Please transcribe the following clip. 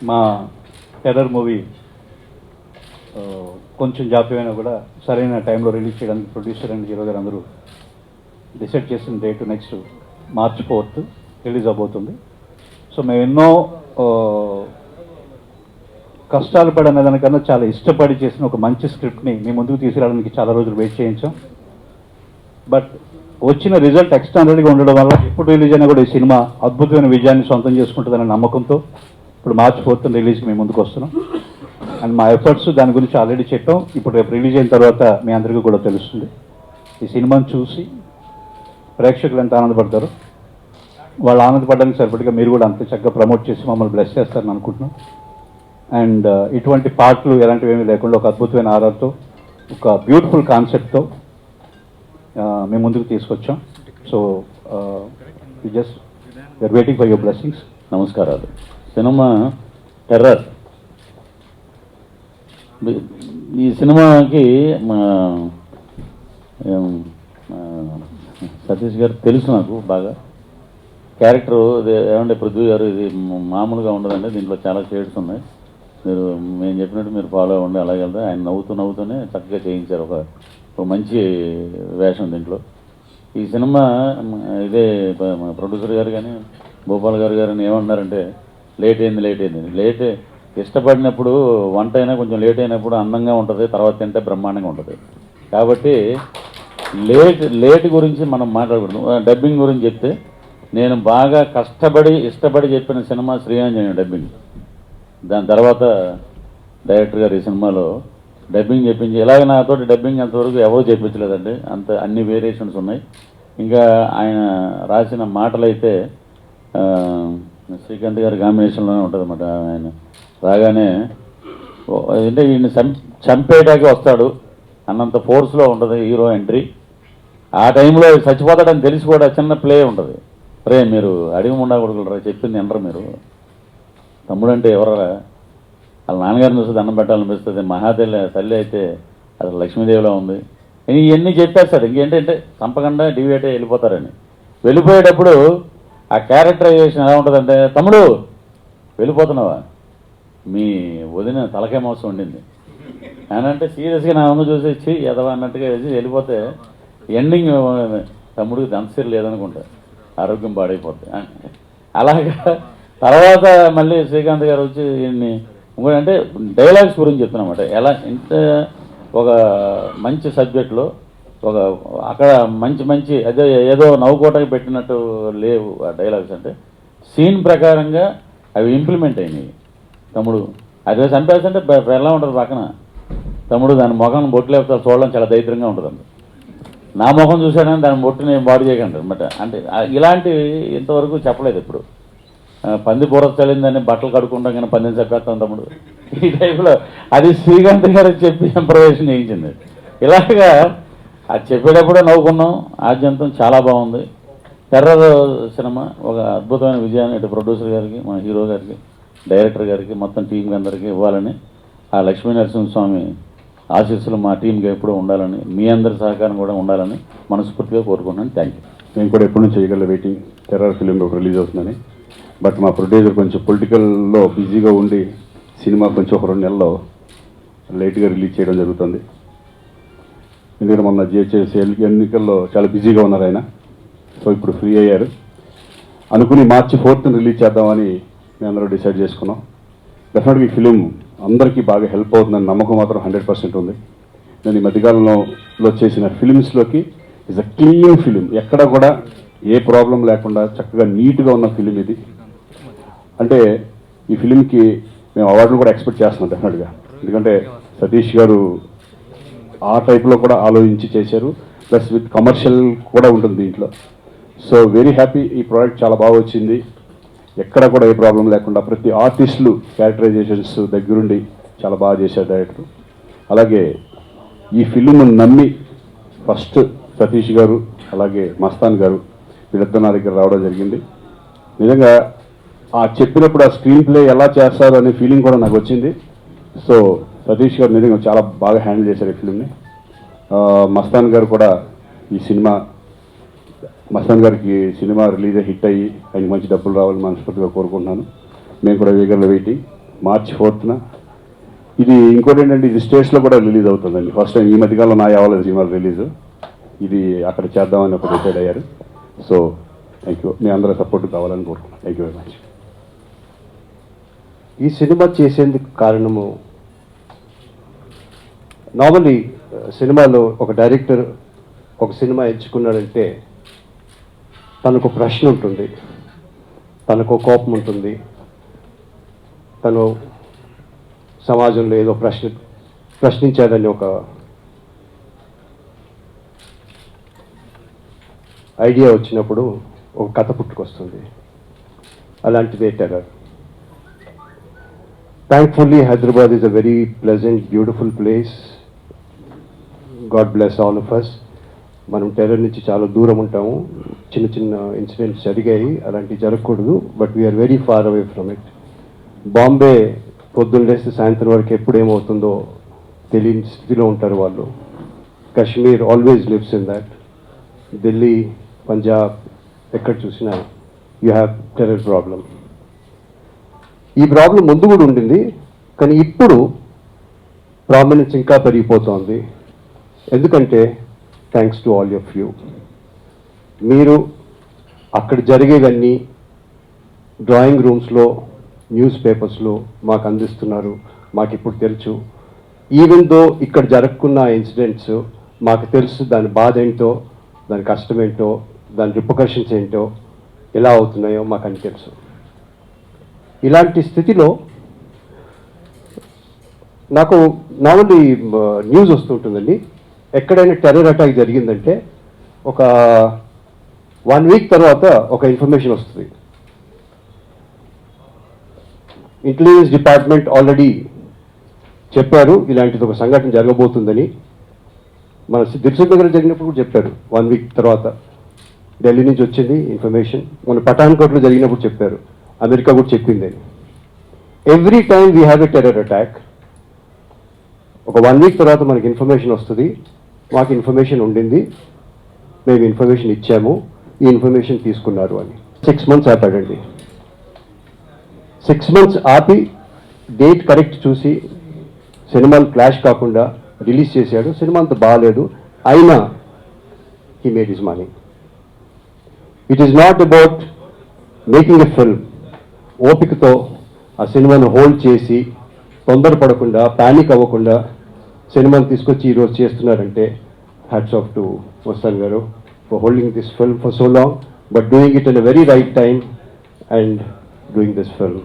మా terror movie కొంచెం జాప్యమైనా కూడా సరైన టైంలో రిలీజ్ చేయడానికి ప్రొడ్యూసర్ అండ్ హీరో గారు అందరూ డిసైడ్ చేసిన date next March 4th release అవబోతుంది. సో మేము ఎన్నో కష్టాలు పడిన దానికన్నా చాలా ఇష్టపడి చేసిన ఒక మంచి స్క్రిప్ట్ని మీ ముందుకు తీసుకురావడానికి చాలా రోజులు వెయిట్ చేయించాం. బట్ వచ్చిన రిజల్ట్ ఎక్స్ట్రానరీగా ఉండడం వల్ల ఎప్పుడు రిలీజ్ అయినా కూడా ఈ సినిమా అద్భుతమైన విజయాన్ని సొంతం చేసుకుంటుందనే నమ్మకంతో ఇప్పుడు March 4th రిలీజ్కి మేము ముందుకు వస్తున్నాం. అండ్ మా ఎఫర్ట్స్ దాని గురించి ఆల్రెడీ చెప్పాం. ఇప్పుడు రేపు రిలీజ్ అయిన తర్వాత మీ అందరికీ కూడా తెలుస్తుంది. ఈ సినిమాను చూసి ప్రేక్షకులు ఎంత ఆనందపడతారు, వాళ్ళు ఆనందపడడానికి సరిపడిగా మీరు కూడా అంత చక్కగా ప్రమోట్ చేసి మమ్మల్ని బ్లెస్ చేస్తారని అనుకుంటున్నాం. అండ్ ఇటువంటి పాటలు ఎలాంటివి ఏమీ లేకుండా ఒక అద్భుతమైన ఆర్ఆర్తో ఒక బ్యూటిఫుల్ కాన్సెప్ట్తో మేము ముందుకు తీసుకొచ్చాం. So just we are waiting for your blessings. నమస్కారాలు. Cinema terror. ఈ సినిమాకి మా సతీష్ గారు తెలుసు నాకు బాగా. క్యారెక్టర్ ఏమంటే పృథ్వీ గారు ఇది మామూలుగా ఉండదండి, దీంట్లో చాలా షేడ్స్ ఉన్నాయి. మీరు మేము చెప్పినట్టు మీరు ఫాలో అవ్వండి, అలాగే వెళ్తే ఆయన నవ్వుతూనే చక్కగా చేయించారు. ఒక మంచి వేషం దీంట్లో. ఈ సినిమా ఇదే ప్రొడ్యూసర్ గారు కానీ భూపాల్ గారు కానీ ఏమన్నారంటే లేట్ అయింది. ఇష్టపడినప్పుడు వంట అయినా కొంచెం లేట్ అయినప్పుడు అందంగా ఉంటుంది, తర్వాత తింటే బ్రహ్మాండంగా ఉంటుంది. కాబట్టి లేట్ గురించి మనం మాట్లాడకూడదు. డబ్బింగ్ గురించి చెప్తే నేను బాగా ఇష్టపడి చెప్పిన సినిమా శ్రీయాంజనేయ డబ్బింగ్. దాని తర్వాత డైరెక్టర్ గారు ఈ సినిమాలో డబ్బింగ్ చెప్పించి, ఇలాగ నాతోటి డబ్బింగ్ అంతవరకు ఎవరో చెప్పించలేదండి. అన్ని వేరియేషన్స్ ఉన్నాయి. ఇంకా ఆయన రాసిన మాటలైతే శ్రీకాంత్ గారి కాంబినేషన్లోనే ఉంటుంది అన్నమాట. ఆయన రాగానే అంటే ఈయన చంపేయడానికి వస్తాడు అన్నంత ఫోర్స్లో ఉంటుంది హీరో ఎంట్రీ. ఆ టైంలో చచ్చిపోతాడని తెలిసి కూడా చిన్న ప్లే ఉంటుంది. రే మీరు అడిగి ఉండకూడదురా, చెప్పింది ఎండరు మీరు. తమ్ముడు అంటే ఎవరా, వాళ్ళ నాన్నగారిని చూస్తే దండం పెట్టాలనిపిస్తుంది. తల్లి అయితే అసలు లక్ష్మీదేవిలో ఉంది. ఇవన్నీ చెప్పేస్తాడు. ఇంకేంటంటే చంపకుండా డివేట్ వెళ్ళిపోతారని. వెళ్ళిపోయేటప్పుడు ఆ క్యారెక్టరైజేషన్ ఎలా ఉంటుందంటే, తమ్ముడు వెళ్ళిపోతున్నావా, మీ వదిన తలకే మోసం ఉండింది అంటే సీరియస్గా నా ముందు చూసి ఎదవా అన్నట్టుగా వేసి వెళ్ళిపోతే ఎండింగ్ తమ్ముడికి దంతసిరి లేదనుకుంటా, ఆరోగ్యం పాడైపోతుంది. అలాగా తర్వాత మళ్ళీ శ్రీకాంత్ గారు వచ్చి ఇంకోటి అంటే డైలాగ్స్ గురించి చెప్తున్నమాట. ఎలా ఇంత ఒక మంచి సబ్జెక్ట్లో అక్కడ మంచి అదే ఏదో నవ్వుకోటకి పెట్టినట్టు లేవు ఆ డైలాగ్స్. అంటే సీన్ ప్రకారంగా అవి ఇంప్లిమెంట్ అయినాయి. తమ్ముడు అదే చంపేస్తుంటే ఎలా ఉంటుంది పక్కన, తమ్ముడు దాని ముఖం బొట్టు లేకపోతే చూడడం చాలా దరిద్రంగా ఉంటుందండి. నా ముఖం చూశాడని దాని బొట్టు నేను బాడీ చేయకండి అనమాట. అంటే ఇలాంటివి ఇంతవరకు చెప్పలేదు ఇప్పుడు. పంది బుర్ర చల్లిందని బట్టలు కడుక్కుంటాం కానీ పందిని చెప్పేస్తాం తమ్ముడు, ఈ టైప్లో అది శ్రీకాంత్ గారు చెప్పి ఇంప్రవేషన్ చేయించింది. ఇలాగా అది చెప్పేటప్పుడే నవ్వుకున్నాం. ఆద్యంతం చాలా బాగుంది. టెర్రర్ సినిమా ఒక అద్భుతమైన విజయాన్ని ఇటు ప్రొడ్యూసర్ గారికి, మన హీరో గారికి, డైరెక్టర్ గారికి, మొత్తం టీంకి అందరికీ ఇవ్వాలని, ఆ లక్ష్మీ నరసింహస్వామి ఆశీస్సులు మా టీంకి ఎప్పుడూ ఉండాలని, మీ అందరి సహకారం కూడా ఉండాలని మనస్ఫూర్తిగా కోరుకున్నాను. Thank you. మేము కూడా ఎప్పటి నుంచి చేయగల వెయిటింగ్ టెర్రర్ ఫిలిం ఒక రిలీజ్ అవుతుందని. బట్ మా ప్రొడ్యూసర్ కొంచెం పొలిటికల్లో బిజీగా ఉండి సినిమా కొంచెం ఒక 2 నెలల్లో లేట్గా రిలీజ్ చేయడం జరుగుతుంది. ఎందుకంటే మొన్న జిహెచ్ఎస్ ఎన్నికల్లో చాలా బిజీగా ఉన్నారు ఆయన. సో ఇప్పుడు ఫ్రీ అయ్యారు. అనుకుని March 4th రిలీజ్ చేద్దామని మేము అందరూ డిసైడ్ చేసుకున్నాం. డెఫినెట్గా ఈ ఫిలిం అందరికీ బాగా హెల్ప్ అవుతుందని నమ్మకం మాత్రం 100% ఉంది. నేను ఈ మధ్యకాలంలో చేసిన ఫిలిమ్స్లోకి ఇట్స్ అ క్లీన్ ఫిలిం. ఎక్కడ కూడా ఏ ప్రాబ్లం లేకుండా చక్కగా నీట్గా ఉన్న ఫిలిం ఇది. అంటే ఈ ఫిలింకి మేము అవార్డులు కూడా ఎక్స్పెక్ట్ చేస్తున్నాం డెఫినెట్గా. ఎందుకంటే సతీష్ గారు ఆ టైప్లో కూడా ఆలోచించి చేశారు. ప్లస్ విత్ కమర్షియల్ కూడా ఉంటుంది దీంట్లో. So very happy. ఈ ప్రోడక్ట్ చాలా బాగా వచ్చింది. ఎక్కడ కూడా ఏ ప్రాబ్లం లేకుండా ప్రతి ఆర్టిస్టులు క్యారెక్టరైజేషన్స్ దగ్గరుండి చాలా బాగా చేశారు డైరెక్టర్. అలాగే ఈ ఫిలింను నమ్మి ఫస్ట్ సతీష్ గారు అలాగే మస్తాన్ గారు వీళ్ళిద్దరు నా దగ్గర రావడం జరిగింది. నిజంగా ఆ చెప్పినప్పుడు ఆ స్క్రీన్ ప్లే ఎలా చేస్తారు అనే ఫీలింగ్ కూడా నాకు వచ్చింది. సో సతీష్ గారు నిజంగా చాలా బాగా హ్యాండిల్ చేశారు ఈ ఫిలింని. మస్తాన్ గారు కూడా ఈ సినిమా మస్తాన్ గారికి సినిమా రిలీజ్ హిట్ అయ్యి ఆయనకి మంచి డబ్బులు రావాలని మనస్ఫూర్తిగా కోరుకుంటున్నాను. మేము కూడా వీగర్లో వెయిటింగ్. March 4th. ఇది ఇంకోటి ఏంటంటే ఇది స్టేట్స్లో కూడా రిలీజ్ అవుతుందండి. ఫస్ట్ టైం ఈ మధ్యకాలంలో నా అవ్వలేదు సినిమా రిలీజ్. ఇది అక్కడ చేద్దామని ఒక డిసైడ్ అయ్యారు. So thank you. మీ అందరూ సపోర్ట్ కావాలని కోరుకున్నాను. Thank you very much. ఈ సినిమా చేసేందుకు కారణము నార్మల్లీ సినిమాలో ఒక డైరెక్టర్ ఒక సినిమా ఎంచుకున్నాడంటే తనకు ప్రశ్న ఉంటుంది, తనకు కోపం ఉంటుంది, తను సమాజంలో ఏదో ప్రశ్నించాలని ఒక ఐడియా వచ్చినప్పుడు ఒక కథ పుట్టుకొస్తుంది. అలాంటిదే terror. Thankfully, Hyderabad is a very pleasant, beautiful place. God bless all of us. మనం టెర్రర్ నుంచి చాలా దూరం ఉంటాము. చిన్న చిన్న ఇన్సిడెంట్స్ జరిగాయి, అలాంటివి జరగకూడదు. But we are very far away from it. Bombay పొద్దున్న లేస్తే సాయంత్రం వరకు ఎప్పుడు ఏమవుతుందో తెలియని స్థితిలో ఉంటారు వాళ్ళు. Kashmir always lives in that. Delhi, Punjab, ఎక్కడ చూసినా యూ హ్యావ్ టెర్రర్ ప్రాబ్లం. ఈ ప్రాబ్లం ముందు కూడా ఉండింది, కానీ ఇప్పుడు ప్రామినెన్స్ ఇంకా పెరిగిపోతోంది. ఎందుకంటే thanks to all of you. మీరు అక్కడ జరిగేవన్నీ డ్రాయింగ్ రూమ్స్లో, న్యూస్ పేపర్స్లో మాకు అందిస్తున్నారు. మాకు ఇప్పుడు తెలుసు. ఈవెన్ దో ఇక్కడ జరగకున్న ఇన్సిడెంట్స్ మాకు తెలుసు, దాని బాధ ఏంటో, దాని కష్టం ఏంటో, దాని రిపర్కషన్స్ ఏంటో, ఎలా అవుతున్నాయో మాకు అని తెలుసు. ఇలాంటి స్థితిలో నాకు నార్మల్లీ న్యూస్ వస్తుంటుందండి. ఎక్కడైనా టెర్రర్ అటాక్ జరిగిందంటే ఒక 1 వీక్ తర్వాత ఒక ఇన్ఫర్మేషన్ వస్తుంది. ఇంటెలిజెన్స్ డిపార్ట్మెంట్ ఆల్రెడీ చెప్పారు ఇలాంటిది ఒక సంఘటన జరగబోతుందని. మన దిల్సుఖ్ నగర్ జరిగినప్పుడు కూడా చెప్పారు. 1 వీక్ తర్వాత ఢిల్లీ నుంచి వచ్చింది ఇన్ఫర్మేషన్. మన పఠాన్కోట్లో జరిగినప్పుడు చెప్పారు, అమెరికా కూడా చెప్పిందని. Every time we have a terror attack, ఒక 1 వీక్ తర్వాత మనకి ఇన్ఫర్మేషన్ వస్తుంది. మాకు ఇన్ఫర్మేషన్ ఉండింది, మేము ఇన్ఫర్మేషన్ ఇచ్చాము, ఈ ఇన్ఫర్మేషన్ తీసుకున్నారు అని. 6 months ఆపాడండి. 6 months ఆపి డేట్ కరెక్ట్ చూసి సినిమాలు క్లాష్ కాకుండా రిలీజ్ చేశాడు. సినిమా అంత బాగాలేదు, అయినా he made his money. It is not about making a film. ఓపికతో ఆ సినిమాను హోల్డ్ చేసి తొందరపడకుండా, ప్యానిక్ అవ్వకుండా సినిమాను తీసుకొచ్చి ఈరోజు చేస్తున్నారంటే హ్యాట్స్ ఆఫ్ టు వస్తాన్ గారు for holding this film for so long, but doing it in a very right time and doing this film.